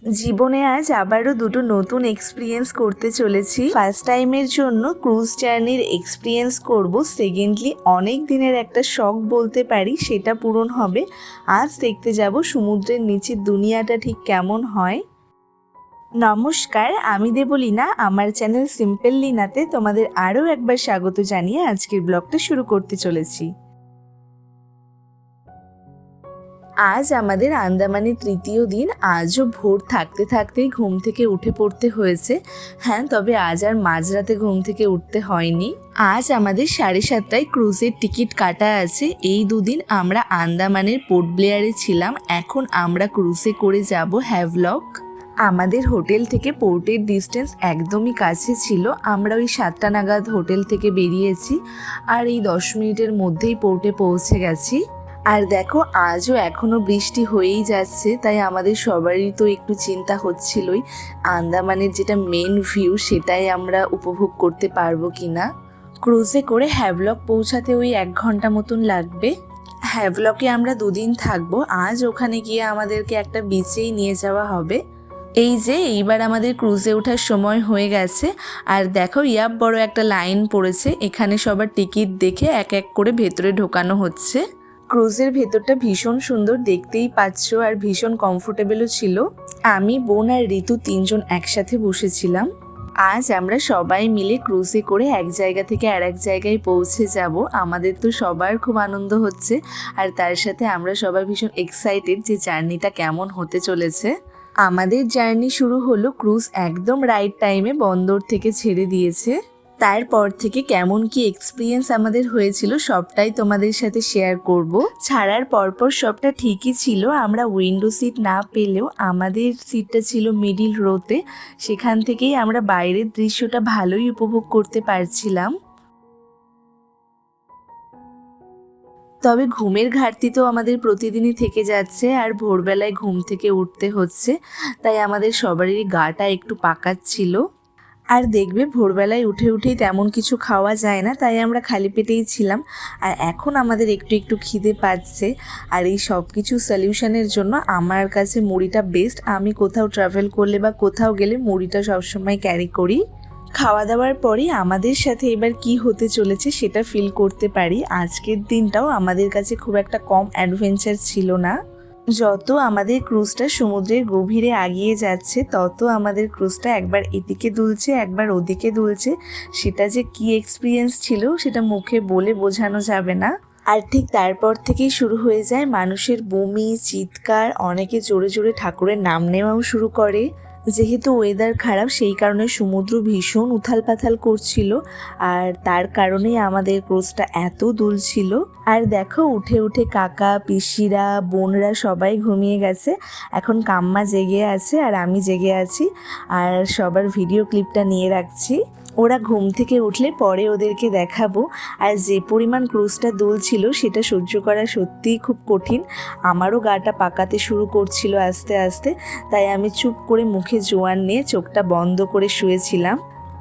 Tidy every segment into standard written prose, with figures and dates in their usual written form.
জীবনে আজ আবারও দুটো নতুন এক্সপিরিয়েন্স করতে চলেছি। ফার্স্ট টাইমের জন্য ক্রুজ জার্নির এক্সপিরিয়েন্স করব। সেকেন্ডলি অনেক দিনের একটা শখ বলতে পারি, সেটা পূরণ হবে। আজ দেখতে যাব সমুদ্রের নিচের দুনিয়াটা ঠিক কেমন হয়। নমস্কার, আমি দেবলীনা। আমার চ্যানেল সিম্পল লিনাতে তোমাদের আরও একবার স্বাগত জানিয়ে আজকের ব্লগটা শুরু করতে চলেছি। আজ আমাদের আন্দামানের তৃতীয় দিন। আজও ভোর থাকতে থাকতেই ঘুম থেকে উঠে পড়তে হয়েছে। হ্যাঁ, তবে আজ আর মাঝরাতে ঘুম থেকে উঠতে হয়নি। আজ আমাদের 7:30টায় ক্রুজের টিকিট কাটা আছে। এই দুদিন আমরা আন্দামানের পোর্ট ব্লেয়ারে ছিলাম। এখন আমরা ক্রুজে করে যাব হ্যাভলক। আমাদের হোটেল থেকে পোর্টের ডিস্টেন্স একদমই কাছে ছিল। আমরা ওই 7টা নাগাদ হোটেল থেকে বেরিয়েছি আর এই 10 মিনিটের মধ্যেই পোর্টে পৌঁছে গেছি। আর দেখো, আজও এখনও বৃষ্টি হয়েই যাচ্ছে, তাই আমাদের সবারই তো একটু চিন্তা হচ্ছিলই আন্দামানের যেটা মেন ভিউ সেটাই আমরা উপভোগ করতে পারবো কিনা। ক্রুজে করে হ্যাভলক পৌঁছাতে ওই 1 ঘন্টা মতন লাগবে। হ্যাভলকে আমরা 2 দিন থাকবো। আজ ওখানে গিয়ে আমাদেরকে একটা বিচেই নিয়ে যাওয়া হবে। এই যে এইবার আমাদের ক্রুজে ওঠার সময় হয়ে গেছে। আর দেখো, বড় একটা লাইন পড়েছে। এখানে সবার টিকিট দেখে এক এক করে ভেতরে ঢোকানো হচ্ছে। ক্রুজের ভেতরটা ভীষণ সুন্দর, দেখতেই পাচ্ছ, আর ভীষণ কমফোর্টেবলও ছিল। আমি, বোন আর ঋতু 3 জন একসাথে বসেছিলাম। আজ আমরা সবাই মিলে ক্রুজে করে এক জায়গা থেকে আর এক জায়গায় পৌঁছে যাব। আমাদের তো সবার খুব আনন্দ হচ্ছে, আর তার সাথে আমরা সবাই ভীষণ এক্সাইটেড যে জার্নিটা কেমন হতে চলেছে। আমাদের জার্নি শুরু হলো, ক্রুজ একদম রাইট টাইমে বন্দর থেকে ছেড়ে দিয়েছে। তারপর থেকে কেমন কি এক্সপিরিয়েন্স আমাদের হয়েছিল সবটাই তোমাদের সাথে শেয়ার করব। ছাড়ার পরপর সবটা ঠিকই ছিল। আমরা উইন্ডো সিট না পেলেও আমাদের সিটটা ছিল মিডিল রোতে। সেখান থেকেই আমরা বাইরের দৃশ্যটা ভালোই উপভোগ করতে পারছিলাম। তবে ঘুমের ঘাটতি তো আমাদের প্রতিদিনই থেকে যাচ্ছে, আর ভোরবেলায় ঘুম থেকে উঠতে হচ্ছে, তাই আমাদের সবারই গাটা একটু পাকাচ্ছিল। আর দেখবে, ভোরবেলায় উঠে উঠেই তেমন কিছু খাওয়া যায় না, তাই আমরা খালি পেটেই ছিলাম। আর এখন আমাদের একটু একটু খিদে পাচ্ছে। আর এই সব কিছু সলিউশনের জন্য আমার কাছে মুড়িটা বেস্ট। আমি কোথাও ট্রাভেল করলে বা কোথাও গেলে মুড়িটা সবসময় ক্যারি করি। খাওয়া দাওয়ার পরে আমাদের সাথে এবার কি হতে চলেছে সেটা ফিল করতে পারি। আজকের দিনটাও আমাদের কাছে খুব একটা কম অ্যাডভেঞ্চার ছিল না। যত আমাদের ক্রুজটা সমুদ্রের গভীরে এগিয়ে যাচ্ছে, তত আমাদের ক্রুজটা একবার এদিকে দুলছে একবার ওদিকে দুলছে। সেটা যে কি এক্সপিরিয়েন্স ছিল সেটা মুখে বলে বোঝানো যাবে না। আর ঠিক তারপর থেকেই শুরু হয়ে যায় মানুষের বমি, চিৎকার। অনেকে জোরে জোরে ঠাকুরের নাম নেওয়াও শুরু করে। যেহেতু ওয়েদার খারাপ, সেই কারণে সমুদ্র ভীষণ উথাল পাথাল করছিল, আর তার কারণেই আমাদের ক্রুজটা এত দুলছিল। আর দেখো, উঠে উঠে কাকা, পিসিরা, বোনরা সবাই ঘুমিয়ে গেছে। এখন কাম্মা জেগে আছে আর আমি জেগে আছি, আর সবার ভিডিও ক্লিপটা নিয়ে রাখছি। ওরা ঘুম থেকে উঠলে পরে ওদেরকে দেখাবো। আর যে পরিমাণ ক্রুজটা দুলছিল সেটা সহ্য করা সত্যিই খুব কঠিন। আমারও গাটা পাকাতে শুরু করছিল আস্তে আস্তে, তাই আমি চুপ করে মুখে জোয়ান নিয়ে চোখটা বন্ধ করে শুয়েছিলাম।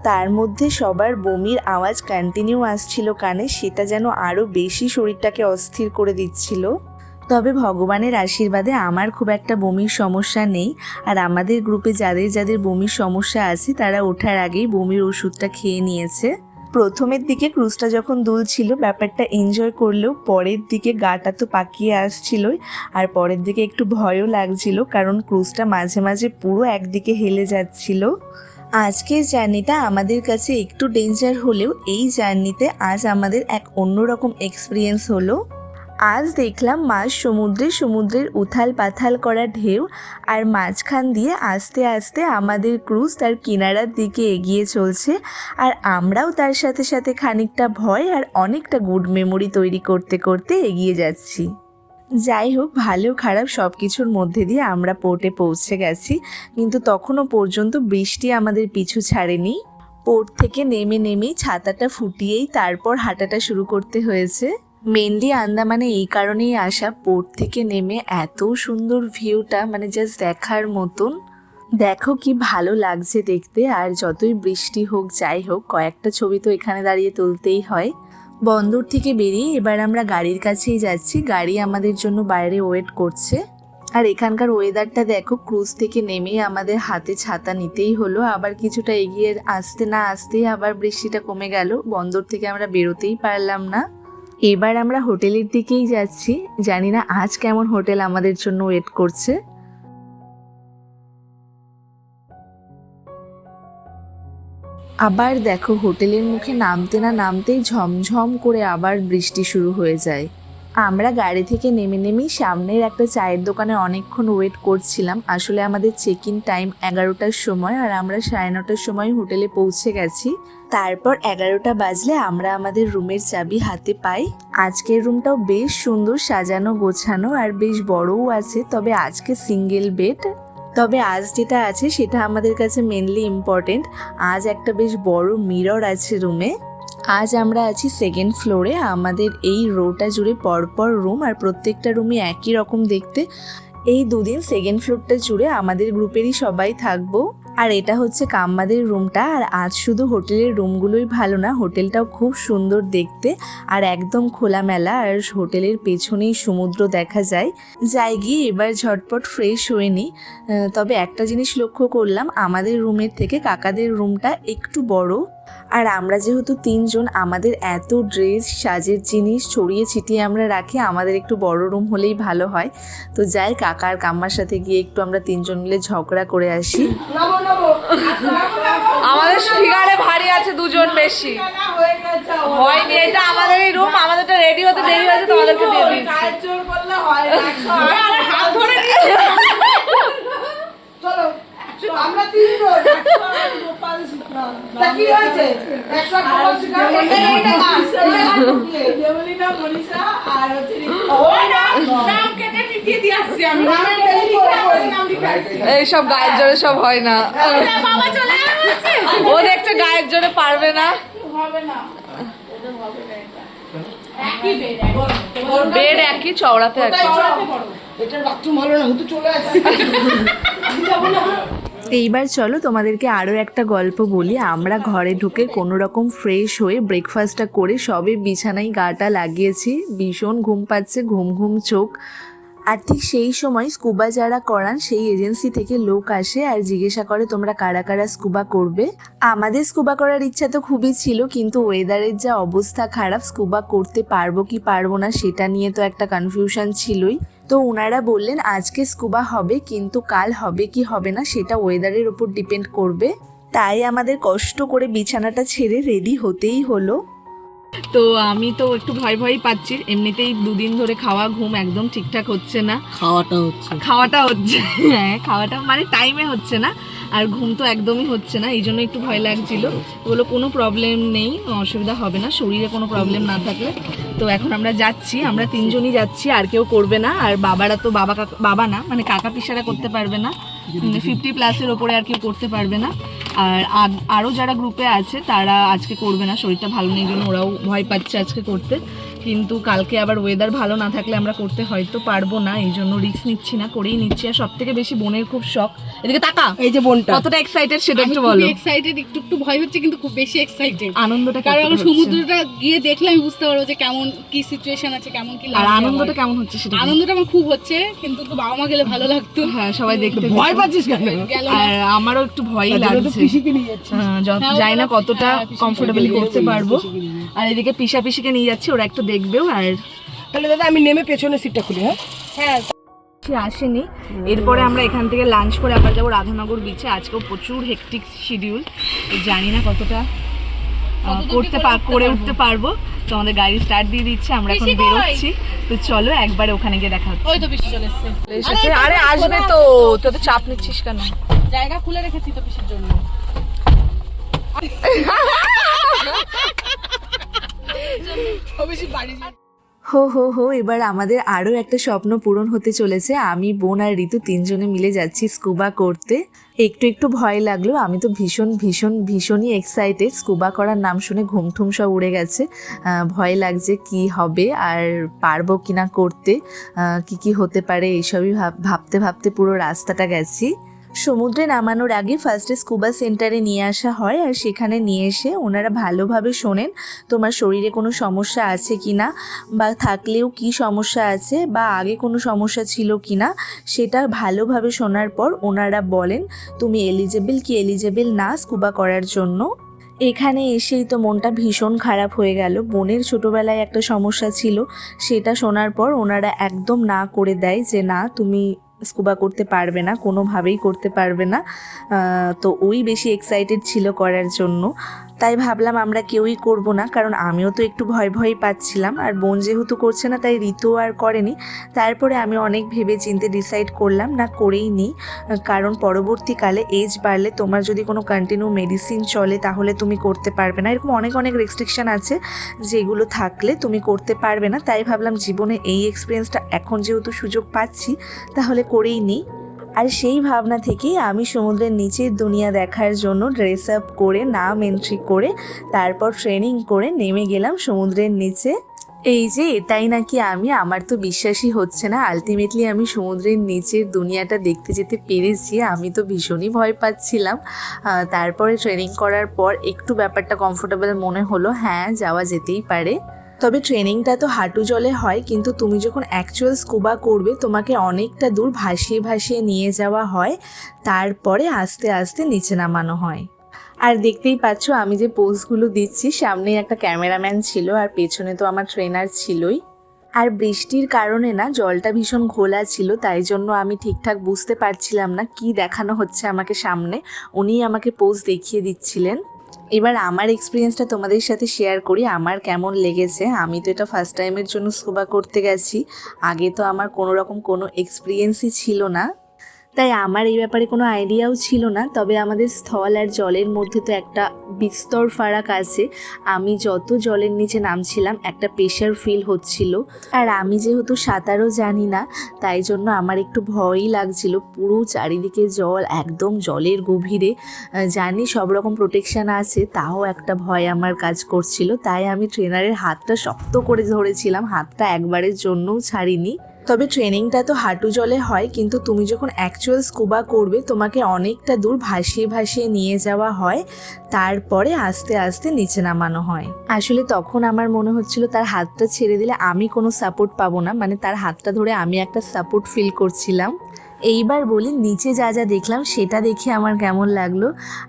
তার মধ্যে সবার বমির আওয়াজ কন্টিনিউ আসছিল কানে, সেটা যেন আরও বেশি শরীরটাকে অস্থির করে দিচ্ছিল। তবে ভগবানের আশীর্বাদে আমার খুব একটা বমির সমস্যা নেই। আর আমাদের গ্রুপে যাদের যাদের বমির সমস্যা আছে তারা ওঠার আগেই বমির ওষুধটা খেয়ে নিয়েছে। প্রথমের দিকে ক্রুজটা যখন দুলছিল ব্যাপারটা এনজয় করলেও পরের দিকে গাটা তো পাকিয়ে আসছিলই, আর পরের দিকে একটু ভয়ও লাগছিল, কারণ ক্রুজটা মাঝে মাঝে পুরো একদিকে হেলে যাচ্ছিল। আজকের জার্নিটা আমাদের কাছে একটু ডেঞ্জার হলেও এই জার্নিতে আজ আমাদের এক অন্যরকম এক্সপিরিয়েন্স হলো। আজ দেখলাম মাঝ সমুদ্রের উথাল পাথাল করা ঢেউ, আর মাঝখান দিয়ে আস্তে আস্তে আমাদের ক্রুজ তার কিনারার দিকে এগিয়ে চলছে। আর আমরাও তার সাথে সাথে খানিকটা ভয় আর অনেকটা গুড মেমোরি তৈরি করতে করতে এগিয়ে যাচ্ছি। যাই হোক, ভালো খারাপ সব কিছুর মধ্যে দিয়ে আমরা পোর্টে পৌঁছে গেছি, কিন্তু তখনও পর্যন্ত বৃষ্টি আমাদের পিছু ছাড়েনি। পোর্ট থেকে নেমেই ছাতাটা ফুটিয়েই তারপর হাঁটাটা শুরু করতে হয়েছে। মেনলি আন্দামানে এই কারণেই আসা, পোর্ট থেকে নেমে এত সুন্দর ভিউটা মানে জাস্ট দেখার মতন। দেখো কি ভালো লাগছে দেখতে। আর যতই বৃষ্টি হোক যাই হোক, কয়েকটা ছবি তো এখানে দাঁড়িয়ে তুলতেই হয়। বন্দর থেকে বেরিয়ে এবার আমরা গাড়ির কাছেই যাচ্ছি। গাড়ি আমাদের জন্য বাইরে ওয়েট করছে। আর এখানকার ওয়েদারটা দেখো, ক্রুজ থেকে নেমেই আমাদের হাতে ছাতা নিতেই হলো। আবার কিছুটা এগিয়ে আসতে না আসতেই আবার বৃষ্টিটা কমে গেল, বন্দর থেকে আমরা বেরোতেই পারলাম না। এবার আমরা হোটেলের দিকেই যাচ্ছি, জানি না আজ কেমন হোটেল আমাদের জন্য ওয়েট করছে। আবার দেখো, হোটেলের মুখে নামতে না নামতেই ঝমঝম করে আবার বৃষ্টি শুরু হয়ে যায়। আমরা গাড়ি থেকে নেমেই সামনের একটা চায়ের দোকানে অনেকক্ষণ ওয়েট করছিলাম। আসলে আমাদের চেক ইন টাইম 11টার সময়, আর আমরা 9:30টার সময় হোটেলে পৌঁছে গেছি। তারপর 11টা বাজলে আমরা আমাদের রুমের চাবি হাতে পাই। আজকের রুমটাও বেশ সুন্দর সাজানো গোছানো আর বেশ বড়ও আছে, তবে আজকে সিঙ্গেল বেড। তবে আজ যেটা আছে সেটা আমাদের কাছে মেনলি ইম্পর্টেন্ট, আজ একটা বেশ বড় মিরর আছে রুমে। আজ আমরা আছি 2nd ফ্লোরে। আমাদের এই রোটা জুড়ে পরপর রুম, আর প্রত্যেকটা রুমই একই রকম দেখতে। এই দুদিন 2nd ফ্লোরটা জুড়ে আমাদের গ্রুপেরই সবাই থাকবো। আর এটা হচ্ছে কাম্মাদের রুমটা। আর আজ শুধু হোটেলের রুমগুলোই ভালো না, হোটেলটাও খুব সুন্দর দেখতে আর একদম খোলামেলা, আর হোটেলের পেছনেই সমুদ্র দেখা যায়। যাই গিয়ে এবার ঝটপট ফ্রেশ হয়ে নিই। তবে একটা জিনিস লক্ষ্য করলাম, আমাদের রুমের থেকে কাকাদের রুমটা একটু বড়। আর আমরা যেহেতু 3 জন, আমাদের এত ড্রেস সাজের জিনিস ছড়িয়ে ছিটিয়ে আমরা রাখি, আমাদের একটু বড় রুম হলেই ভালো হয়। তো যাই কাকা আর কাম্মার সাথে গিয়ে একটু আমরা 3 জন মিলে ঝগড়া করে আসি। আমাদের ফিগারে ভারী আছে 2 জন বেশি হয়নি, এটা আমাদের এই রুম, আমাদেরটা রেডি হতে দেরি হয়েছে, তোমাদেরকে দিয়ে দিয়েছি। আমরা 3 জন কি হয়েছে 100 এইসব গায়ের জোরে সব হয় না, ও দেখছে গায়ের জোরে পারবে না। বেড একই, চওড়াতে একই। এইবার চলো তোমাদেরকে আরও একটা গল্প বলি। আমরা ঘরে ঢুকে কোনো রকম ফ্রেশ হয়ে ব্রেকফাস্টটা করে সবে বিছানায় গাটা লাগিয়েছি, ভীষণ ঘুম পাচ্ছে, ঘুম ঘুম চোখ। আর ঠিক সেই সময় স্কুবা যারা করান সেই এজেন্সি থেকে লোক আসে আর জিজ্ঞাসা করে তোমরা কারা কারা স্কুবা করবে। আমাদের স্কুবা করার ইচ্ছা তো খুবই ছিল, কিন্তু ওয়েদারের যা অবস্থা খারাপ, স্কুবা করতে পারবো কি পারবো না সেটা নিয়ে তো একটা কনফিউশন ছিলই। তো ওনারা বললেন আজকে স্কুবা হবে, কিন্তু কাল হবে কি হবে না সেটা ওয়েদারের ওপর ডিপেন্ড করবে। তাই আমাদের কষ্ট করে বিছানাটা ছেড়ে রেডি হতেই হলো। তো আমি তো একটু ভয় ভয়ই পাচ্ছি, এমনিতেই 2 দিন ধরে খাওয়া ঘুম একদম ঠিকঠাক হচ্ছে না। খাওয়াটা হচ্ছে হ্যাঁ, খাওয়াটা মানে টাইমে হচ্ছে না, আর ঘুম তো একদমই হচ্ছে না, এই জন্য একটু ভয় লাগছিল। বলো কোনো প্রবলেম নেই, অসুবিধা হবে না, শরীরে কোনো প্রবলেম না থাকলে। তো এখন আমরা যাচ্ছি, আমরা 3 জনই যাচ্ছি, আর কেউ করবে না। আর বাবারা তো বাবা না মানে কাকা পিসারা করতে পারবে না, 50+ ওপরে আর কেউ করতে পারবে না। আর আরও যারা গ্রুপে আছে তারা আজকে করবে না, শরীরটা ভালো নেই জন্য ওরাও ভয় পাচ্ছে আজকে করতে। কিন্তু কালকে আবার ওয়েদার ভালো না থাকলে আমরা করতে হয়তো পারবো না, এই জন্য রিস্ক নিচ্ছি না, করেই নিচ্ছি। আর সব থেকে বেশি বোনের খুব শখ, এদিকে তাকা, এই যে বোনটা কতটা এক্সাইটেড সেটা একটু বলো। এক্সাইটেড, একটু ভয় হচ্ছে কিন্তু খুব বেশি এক্সাইটেড। আনন্দটা কারণ সমুদ্রটা গিয়ে দেখলে আমি বুঝতে পারবো যে কেমন কি সিচুয়েশন আছে, কেমন কি আর আনন্দটা কেমন হচ্ছে সেটা। আনন্দটা আমার খুব হচ্ছে, কিন্তু একটু বাবা মা গেলে ভালো লাগতো। হ্যাঁ, সবাই দেখতে ভয় পাচ্ছিস কেন? আর আমারও একটু ভয়ই লাগছে, জানি না কতটা কমফোর্টেবলি করতে পারবো। আর এদিকে পিসাকে নিয়ে যাচ্ছি, ওরা একটু দেখবেও। আর তাহলে দাদা আমি নেমে পেছনের সিটটা খুলি। হ্যাঁ সে আসেনি। এরপরে আমরা এখান থেকে লাঞ্চ করে আবার যাবো রাধানগর বিচে। আজকেও প্রচুর হেকটিক শিডিউল, জানি না কতটা করে উঠতে পারবো। তো আমাদের গাড়ি স্টার্ট দিয়ে দিচ্ছে, আমরা এখন বেরোচ্ছি। তো চলো একবারে ওখানে গিয়ে দেখা হচ্ছে। ওই তো পিসি চলে এসেছে। আরে আসবে তো, তুই তো চাপ নিচ্ছিস কেন? জায়গা খুলে রেখেছি তো পিসির জন্য। হো এবার আমাদের আরও একটা স্বপ্ন পূরণ হতে চলেছে। আমি, বোন আর ঋতু 3 জনে মিলে যাচ্ছি স্কুবা করতে। একটু ভয় লাগলো, আমি তো ভীষণই এক্সাইটেড। স্কুবা করার নাম শুনে ঘুমঠুম সব উড়ে গেছে। ভয় লাগছে কি হবে আর পারবো কিনা করতে, কি হতে পারে এইসবই ভাবতে পুরো রাস্তাটা গেছি। সমুদ্রে নামানোর আগে ফার্স্টে স্কুবা সেন্টারে নিয়ে আসা হয়, আর সেখানে নিয়ে এসে ওনারা ভালোভাবে শোনেন তোমার শরীরে কোনো সমস্যা আছে কি না, বা থাকলেও কি সমস্যা আছে, বা আগে কোনো সমস্যা ছিল কি না, সেটা ভালোভাবে শোনার পর ওনারা বলেন তুমি এলিজেবল কি এলিজেবল না স্কুবা করার জন্য। এখানে এসেই তো মনটা ভীষণ খারাপ হয়ে গেল। বোনের ছোটোবেলায় একটা সমস্যা ছিল, সেটা শোনার পর ওনারা একদম না করে দেয় যে না তুমি স্কুবা করতে পারবে না, কোনোভাবেই করতে পারবে না। তো ওই বেশি এক্সাইটেড ছিল করার জন্য, তাই ভাবলাম আমরা কেউই করব না, কারণ আমিও তো একটু ভয় পাচ্ছিলাম। আর বোন যেহেতু করছে না তাই ঋতু আর করেনি। তারপরে আমি অনেক ভেবে চিন্তে ডিসাইড করলাম না করেই নিই, কারণ পরবর্তীকালে এজ বাড়লে তোমার যদি কোনো কন্টিনিউ মেডিসিন চলে তাহলে তুমি করতে পারবে না, এরকম অনেক রেস্ট্রিকশান আছে যেগুলো থাকলে তুমি করতে পারবে না। তাই ভাবলাম জীবনে এই এক্সপিরিয়েন্সটা এখন যেহেতু সুযোগ পাচ্ছি তাহলে করেই নিই। আর সেই ভাবনা থেকেই আমি সমুদ্রের নিচের দুনিয়া দেখার জন্য ড্রেস আপ করে নাম এন্ট্রি করে তারপর ট্রেনিং করে নেমে গেলাম সমুদ্রের নিচে। এই যে এটাই নাকি আমার তো বিশ্বাসই হচ্ছে না, আলটিমেটলি আমি সমুদ্রের নিচের দুনিয়াটা দেখতে যেতে পেরেছি। আমি তো ভীষণই ভয় পাচ্ছিলাম। তারপরে ট্রেনিং করার পর একটু ব্যাপারটা কমফোর্টেবল মনে হলো, হ্যাঁ যাওয়া যেতেই পারে। তবে ট্রেনিংটা তো হাঁটু জলে হয়, কিন্তু তুমি যখন অ্যাকচুয়াল স্কুবা করবে তোমাকে অনেকটা দূর ভাসিয়ে নিয়ে যাওয়া হয়, তারপরে আস্তে আস্তে নিচে নামানো হয়। আর দেখতেই পাচ্ছ আমি যে পোজগুলো দিচ্ছি, সামনেই একটা ক্যামেরাম্যান ছিল আর পেছনে তো আমার ট্রেনার ছিলই। আর বৃষ্টির কারণে না জলটা ভীষণ ঘোলা ছিল, তাই জন্য আমি ঠিকঠাক বুঝতে পারছিলাম না কি দেখানো হচ্ছে আমাকে সামনে। উনি আমাকে পোজ দেখিয়ে দিচ্ছিলেন। এবার আমার এক্সপিরিয়েন্সটা তোমাদের সাথে শেয়ার করি, আমার কেমন লেগেছে। আমি তো এটা ফার্স্ট টাইমের জন্য স্কুবা করতে গেছি, আগে তো আমার কোনো এক্সপিরিয়েন্সই ছিল না, তাই আমার এই ব্যাপারে কোনো আইডিয়াও ছিল না। তবে আমাদের স্থল আর জলের মধ্যে তো একটা বিস্তর ফারাক আছে। আমি যত জলের নিচে নামছিলাম একটা প্রেশার ফিল হচ্ছিল, আর আমি যেহেতু সাঁতারও জানি না তাই জন্য আমার একটু ভয়ই লাগছিল। পুরো চারিদিকে জল, একদম জলের গভীরে। জানি সব রকম প্রোটেকশান আছে, তাও একটা ভয় আমার কাজ করছিল। তাই আমি ট্রেনারের হাতটা শক্ত করে ধরেছিলাম, হাতটা একবারের জন্যও ছাড়িনি। তবে ট্রেনিংটা তো হাঁটু জলে হয়, কিন্তু তুমি যখন অ্যাকচুয়াল স্কুবা করবে তোমাকে অনেকটা দূর ভাসিয়ে নিয়ে যাওয়া হয়, তারপরে আস্তে আস্তে নিচে নামানো হয়। আসলে তখন আমার মনে হচ্ছিল তার হাতটা ছেড়ে দিলে আমি কোনো সাপোর্ট পাবো না, মানে তার হাতটা ধরে আমি একটা সাপোর্ট ফিল করছিলাম। এইবার বলি নিচে যা দেখলাম সেটা দেখে আমার কেমন লাগলো।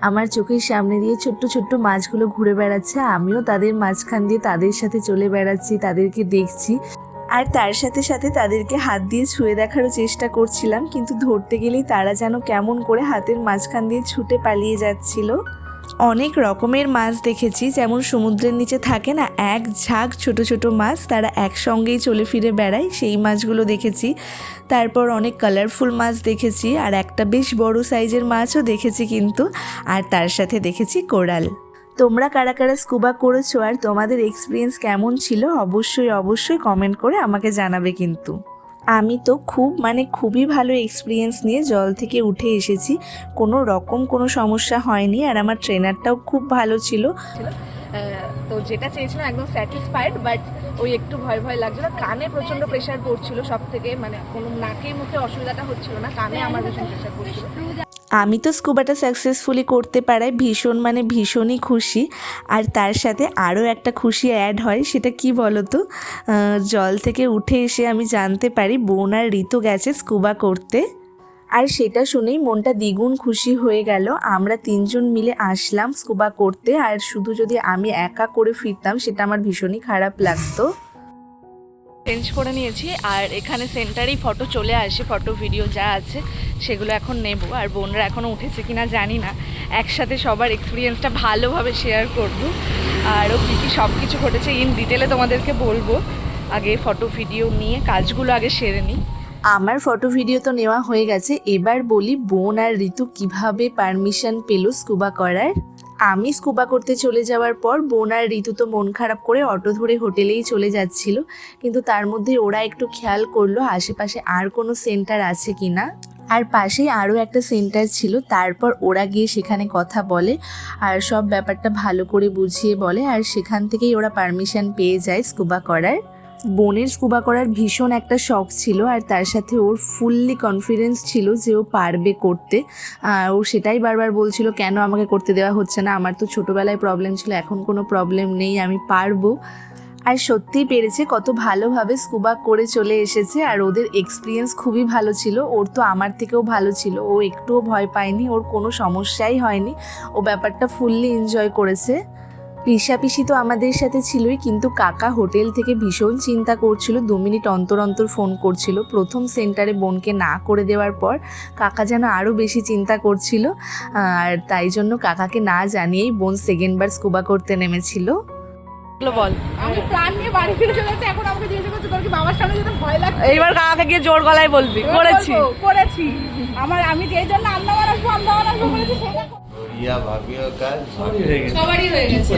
আমার চোখের সামনে দিয়ে ছোট্ট মাছগুলো ঘুরে বেড়াচ্ছে, আমিও তাদের মাঝখান দিয়ে তাদের সাথে চলে বেড়াচ্ছি, তাদেরকে দেখছি। আর তার সাথে সাথে তাদেরকে হাত দিয়ে ছুঁয়ে দেখারও চেষ্টা করছিলাম, কিন্তু ধরতে গেলেই তারা যেন কেমন করে হাতের মাঝখান দিয়ে ছুটে পালিয়ে যাচ্ছিল। অনেক রকমের মাছ দেখেছি, যেমন সমুদ্রের নিচে থাকে না এক ঝাঁক ছোট মাছ, তারা একসঙ্গেই চলে ফিরে বেড়ায়, সেই মাছগুলো দেখেছি। তারপর অনেক কালারফুল মাছ দেখেছি, আর একটা বেশ বড় সাইজের মাছও দেখেছি কিন্তু, আর তার সাথে দেখেছি কোরাল। তোমরা কারা কারা স্কুবা করেছো আর তোমাদের এক্সপিরিয়েন্স কেমন ছিল অবশ্যই কমেন্ট করে আমাকে জানাবে। কিন্তু আমি তো খুবই ভালো এক্সপিরিয়েন্স নিয়ে জল থেকে উঠে এসেছি, কোনো সমস্যা হয়নি, আর আমার ট্রেনারটাও খুব ভালো ছিল। তো যেটা চেয়েছিলাম একদম স্যাটিসফাইড, বাট ওই একটু ভয় লাগছিল। কানে প্রচণ্ড প্রেশার পড়ছিল সব থেকে, মানে কোনো নাকে মুখে অসুবিধাটা হচ্ছিল না, কানে আমার ভীষণ প্রেশার পড়ছিল। আমি তো স্কুবাটা সাকসেসফুলি করতে পারায় ভীষণই খুশি। আর তার সাথে আরও একটা খুশি অ্যাড হয়, সেটা কি বলো তো, জল থেকে উঠে এসে আমি জানতে পারি বোন আর ঋতু গেছে স্কুবা করতে। আর সেটা শুনেই মনটা দ্বিগুণ খুশি হয়ে গেল। আমরা 3 জন মিলে আসলাম স্কুবা করতে, আর শুধু যদি আমি একা করে ফিরতাম সেটা আমার ভীষণই খারাপ লাগতো। চেঞ্জ করে নিয়েছি, আর এখানে সেন্টারেই ফটো চলে আসে, ফটো ভিডিও যা আছে সেগুলো এখন নেব। আর বোনরা এখনও উঠেছে কিনা জানি না, একসাথে সবার এক্সপিরিয়েন্সটা ভালোভাবে শেয়ার করব। আরও কী সব কিছু ঘটেছে ইন ডিটেলে তোমাদেরকে বলবো। আগে ফটো ভিডিও নিয়ে কাজগুলো আগে সেরে নিই। আমার ফটো ভিডিও তো নেওয়া হয়ে গেছে, এবার বলি বোন আর ঋতু কিভাবে পারমিশন পেল স্কুবা করার। আমি স্কুবা করতে চলে যাওয়ার পর বোন আর ঋতু তো মন খারাপ করে অটো ধরে হোটেলেই চলে যাচ্ছিল, কিন্তু তার মধ্যে ওরা একটু খেয়াল করলো আশেপাশে আর কোনো সেন্টার আছে কিনা, আর পাশেই আরও একটা সেন্টার ছিল। তারপর ওরা গিয়ে সেখানে কথা বলে আর সব ব্যাপারটা ভালো করে বুঝিয়ে বলে, আর সেখান থেকেই ওরা পারমিশন পেয়ে যায় স্কুবা করার। বোনের স্কুবা করার ভীষণ একটা শখ ছিল, আর তার সাথে ওর ফুললি কনফিডেন্স ছিল যে ও পারবে করতে। ও সেটাই বারবার বলছিল কেন আমাকে করতে দেওয়া হচ্ছে না, আমার তো ছোটোবেলায় প্রবলেম ছিল, এখন কোনো প্রবলেম নেই, আমি পারবো। আর সত্যিই পেরেছে, কত ভালোভাবে স্কুবা করে চলে এসেছে। আর ওদের এক্সপিরিয়েন্স খুবই ভালো ছিল, ওর তো আমার থেকেও ভালো ছিল, ও একটুও ভয় পায়নি, ওর কোনো সমস্যাই হয়নি, ও ব্যাপারটা ফুললি এনজয় করেছে। পিসি তো আমাদের সাথে ছিলই, কিন্তু কাকা হোটেল থেকে ভীষণ চিন্তা করছিল, 2 মিনিট অন্তর অন্তর ফোন করছিল। প্রথম সেন্টারে বোনকে না করে দেওয়ার পর কাকা যেন আরও বেশি চিন্তা করছিল, আর তাই জন্য কাকাকে না জানিয়েই বোন সেকেন্ডবার স্কুবা করতে নেমেছিল। বল, আমি প্রাণ নিয়ে বাড়ি ফিরে চলেছি, এখন আমাকে জিজ্ঞাসা করছে তোর কি বাবার সামনে যেতে ভয় লাগছে? এইবার কাকাকে গিয়ে জোর গলায় বলবি করেছি আমি যেই জন্য আন্দামান আসবো বলেছি সেটা ইয়া ভাবিও কাজ সবারই হয়ে গেছে।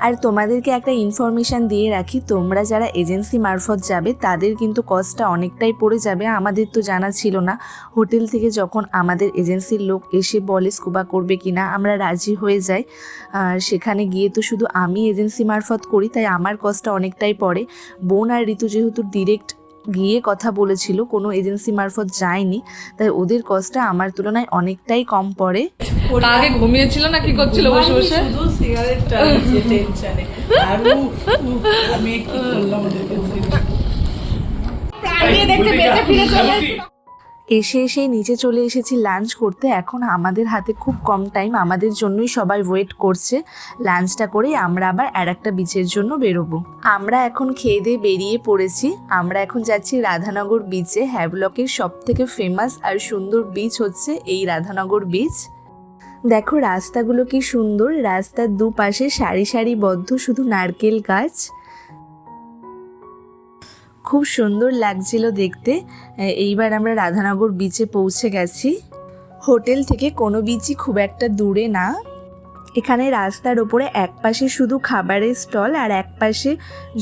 আর তোমাদেরকে একটা ইনফরমেশান দিয়ে রাখি, তোমরা যারা এজেন্সি মারফত যাবে তাদের কিন্তু কস্টটা অনেকটাই পড়ে যাবে। আমাদের তো জানা ছিল না, হোটেল থেকে যখন আমাদের এজেন্সির লোক এসে বলে স্কুবা করবে কিনা, আমরা রাজি হয়ে যাই। আর সেখানে গিয়ে তো শুধু আমি এজেন্সি মারফত করি, তাই আমার কস্টটা অনেকটাই পড়ে। বোন আর ঋতু যেহেতু ডিরেক্ট গিয়ে কথা বলেছিল, কোনো এজেন্সি মারফত যায়নি, তাই ওদের কস্টটা আমার তুলনায় অনেকটাই কম পড়ে। আগে ঘুমিয়েছিল না কি করছিল বসে বসে? শুধু সিগারেটটা আছে টেনশনে, আর আমি কি করলাম ওদেরকে প্রাণ নিয়ে দেখতে বেঁচে ফিরে চলে এসেছি। এসে নিচে চলে এসেছি লাঞ্চ করতে। এখন আমাদের হাতে খুব কম টাইম, আমাদের জন্যই সবাই ওয়েট করছে। লাঞ্চটা করেই আমরা আবার একটা বিচের জন্য বেরোবো। আমরা এখন খেয়ে দিয়ে বেরিয়ে পড়েছি। আমরা এখন যাচ্ছি রাধানগর বিচে। হ্যাভলকের সবথেকে ফেমাস আর সুন্দর বিচ হচ্ছে এই রাধানগর বিচ। দেখো রাস্তাগুলো কি সুন্দর, রাস্তার দুপাশে সারি সারিবদ্ধ শুধু নারকেল গাছ, খুব সুন্দর লাগছিল দেখতে। এইবার আমরা রাধানগর বিচে পৌঁছে গেছি। হোটেল থেকে কোনো বিচই খুব একটা দূরে না। এখানে রাস্তার ওপরে এক পাশে শুধু খাবারের স্টল, আর এক পাশে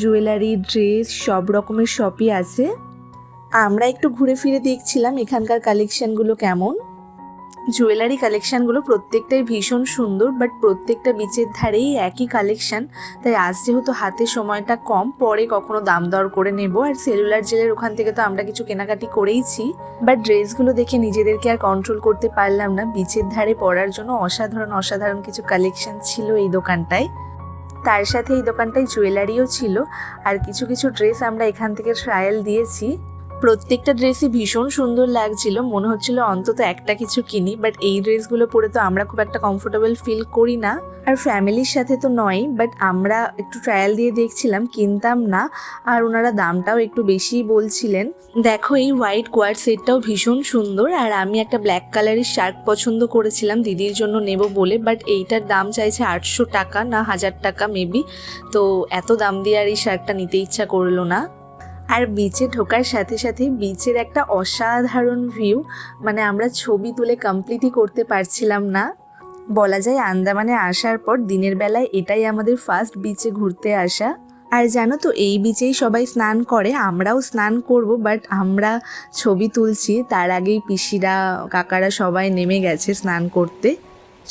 জুয়েলারি, ড্রেস, সব রকমের শপই আছে। আমরা একটু ঘুরে ফিরে দেখছিলাম এখানকার কালেকশানগুলো কেমন। জুয়েলারি কালেকশানগুলো প্রত্যেকটাই ভীষণ সুন্দর, বাট প্রত্যেকটা বিচের ধারেই একই কালেকশান, তাই আজ যেহেতু হাতে সময়টা কম, পরে কখনো দাম দর করে নেব। আর সেলুলার জেলের ওখান থেকে তো আমরা কিছু কেনাকাটি করেইছি, বাট ড্রেসগুলো দেখে নিজেদেরকে আর কন্ট্রোল করতে পারলাম না। বিচের ধারে পরার জন্য অসাধারণ কিছু কালেকশান ছিল এই দোকানটায়। তার সাথে এই দোকানটায় জুয়েলারিও ছিল, আর কিছু ড্রেস আমরা এখান থেকে ট্রায়াল দিয়েছি। প্রত্যেকটা ড্রেসই ভীষণ সুন্দর লাগছিল, মনে হচ্ছিল অন্তত একটা কিছু কিনি, বাট এই ড্রেসগুলো পরে তো আমরা খুব একটা কমফোর্টেবল ফিল করি না, আর ফ্যামিলির সাথে তো নয়। বাট আমরা একটু ট্রায়াল দিয়ে দেখছিলাম, কিনতাম না, আর ওনারা দামটাও একটু বেশিই বলছিলেন। দেখো এই হোয়াইট কোয়ার্ড সেটটাও ভীষণ সুন্দর, আর আমি একটা ব্ল্যাক কালারের শার্ট পছন্দ করেছিলাম দিদির জন্য নেব বলে, বাট এইটার দাম চাইছে 800 টাকা না 1000 টাকা মেবি, তো এত দাম দিয়ে আর এই শার্টটা নিতে ইচ্ছা করলো না। আর বিচে ঢোকার সাথে সাথে বিচের একটা অসাধারণ ভিউ, মানে আমরা ছবি তুলে কমপ্লিটই করতে পারছিলাম না। বলা যায় আন্দামানে আসার পর দিনের বেলায় এটাই আমাদের ফার্স্ট বিচে ঘুরতে আসা। আর জানো তো এই বিচেই সবাই স্নান করে, আমরাও স্নান করব, বাট আমরা ছবি তুলছি, তার আগেই পিসিরা কাকারা সবাই নেমে গেছে স্নান করতে।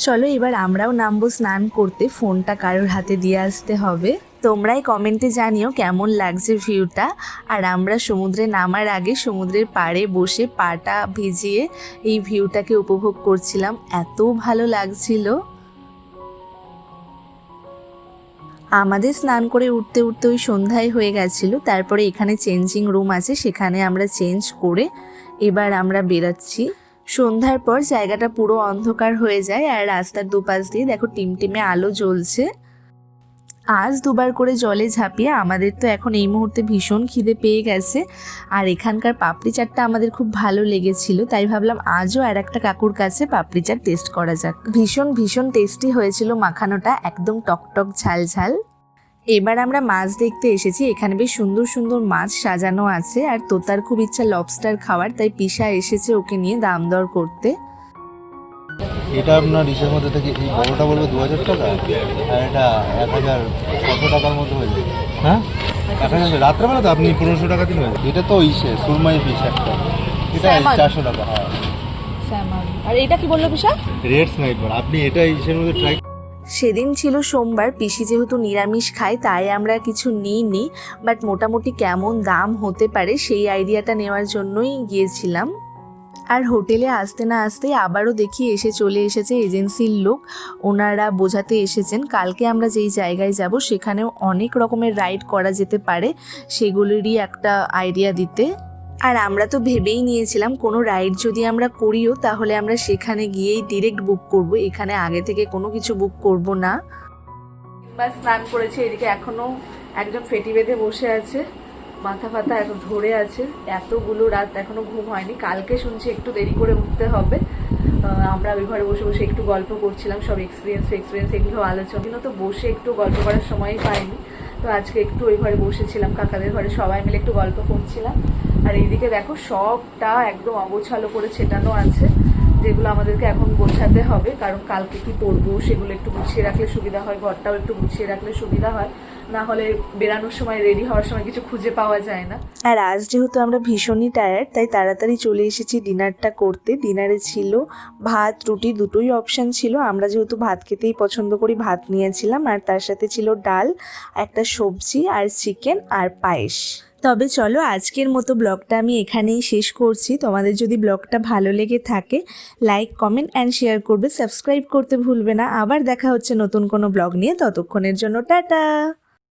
চলো এবার আমরাও নামবো স্নান করতে, ফোনটা কারোর হাতে দিয়ে আসতে হবে। তোমরাই কমেন্টে জানিও কেমন লাগছে ভিউটা। আর আমরা সমুদ্রে নামার আগে সমুদ্রের পাড়ে বসে পাটা ভিজিয়ে এই ভিউটাকে উপভোগ করছিলাম, এত ভালো লাগছিল। আমাদের স্নান করে উঠতে ওই সন্ধ্যায় হয়ে গেছিলো। তারপরে এখানে চেঞ্জিং রুম আছে, সেখানে আমরা চেঞ্জ করে এবার আমরা বেরাচ্ছি। সন্ধ্যার পর জায়গাটা পুরো অন্ধকার হয়ে যায়, আর রাস্তার দুপাশ দিয়ে দেখো টিমটিমে আলো জ্বলছে। আজ দুবার করে জলে ঝাঁপিয়ে আমাদের তো এখন এই মুহূর্তে ভীষণ খিদে পেয়ে গেছে, আর এখানকার পাপড়ি চাটটা আমাদের খুব ভালো লেগেছিল, তাই ভাবলাম আজও আর একটা কাকুর কাছে পাপড়ি চাট টেস্ট করা যাক। ভীষণ টেস্টি হয়েছিল মাখানোটা, একদম টকটক ঝাল। এবার আমরা মাছ দেখতে এসেছি। এখানে বেশ সুন্দর মাছ সাজানো আছে, আর তোতার খুব ইচ্ছা লবস্টার খাওয়ার, তাই পিসা এসেছে ওকে নিয়ে দাম দর করতে। এটা আপনার ইসের মধ্যে থেকে এই বড়টা বলবে 2000 টাকা, আর এটা 1600 টাকার মতো হয়ে যাবে। হ্যাঁ 1000 রাত্রেবেলা তো আপনি 1500 টাকা দিন হয়ে যাবে। এটা তো ইসে সুরমাই ফিশ একটা, এটা 400 টাকা। হ্যাঁ আর এটা কি বললো পিসা? রেড স্নাইপার, আপনি এটা ইসের মধ্যে ট্রাই। সেদিন ছিল সোমবার, পিসি যেহেতু নিরামিষ খায় তাই আমরা কিছু নিইনি, বাট মোটামুটি কেমন দাম হতে পারে সেই আইডিয়াটা নেওয়ার জন্যই গিয়েছিলাম। আর হোটেলে আসতে না আসতেই আবারও দেখি চলে এসেছে এজেন্সির লোক, ওনারা বোঝাতে এসেছেন কালকে আমরা যেই জায়গায় যাব সেখানেও অনেক রকমের রাইড করা যেতে পারে, সেগুলোরই একটা আইডিয়া দিতে। আর আমরা তো ভেবেই নিয়েছিলাম কোনো রাইড যদি আমরা করিও তাহলে আমরা সেখানে গিয়েই ডিরেক্ট বুক করব, এখানে আগে থেকে কোনো কিছু বুক করব না। তিনবার স্নান করেছে, এদিকে এখনো একজন ফেটি বেঁধে বসে আছে, মাথা ফাথা এখন ধরে আছে, এতগুলো রাত এখনো ঘুম হয়নি। কালকে শুনছি একটু দেরি করে উঠতে হবে। আমরা ওই ঘরে বসে বসে একটু গল্প করছিলাম, সব এক্সপিরিয়েন্স এগুলো আলোচনা, কিন্তু তো বসে একটু গল্প করার সময়ই পাইনি। তো আজকে একটু ওই ঘরে বসেছিলাম, কাকাদের ঘরে সবাই মিলে একটু গল্প করছিলাম। আর এইদিকে দেখো সবটা একদম অগোছালো করে ছেটানো আছে, যেগুলো আমাদেরকে এখন গোছাতে হবে, কারণ কালকে কি পরবো সেগুলো একটু গুছিয়ে রাখলে সুবিধা হয়, ঘরটাও একটু গুছিয়ে রাখলে সুবিধা হয়, না হলে বেরানোর সময় রেডি হওয়ার সময় কিছু খুঁজে পাওয়া যায় না। আর আজ যেহেতু আমরা ভীষণই টায়ার্ড তাই তাড়াতাড়ি চলে এসেছি ডিনারটা করতে। ডিনারে ছিল ভাত রুটি দুটোই অপশান ছিল, আমরা যেহেতু ভাত খেতেই পছন্দ করি ভাত নিয়েছিলাম, আর তার সাথে ছিল ডাল, একটা সবজি আর চিকেন আর পায়েস। তবে চলো আজকের মতো ব্লগটা আমি এখানেই শেষ করছি। তোমাদের যদি ব্লগটা ভালো লেগে থাকে লাইক কমেন্ট অ্যান্ড শেয়ার করবে, সাবস্ক্রাইব করতে ভুলবে না। আবার দেখা হচ্ছে নতুন কোনো ব্লগ নিয়ে, ততক্ষণের জন্য টাটা।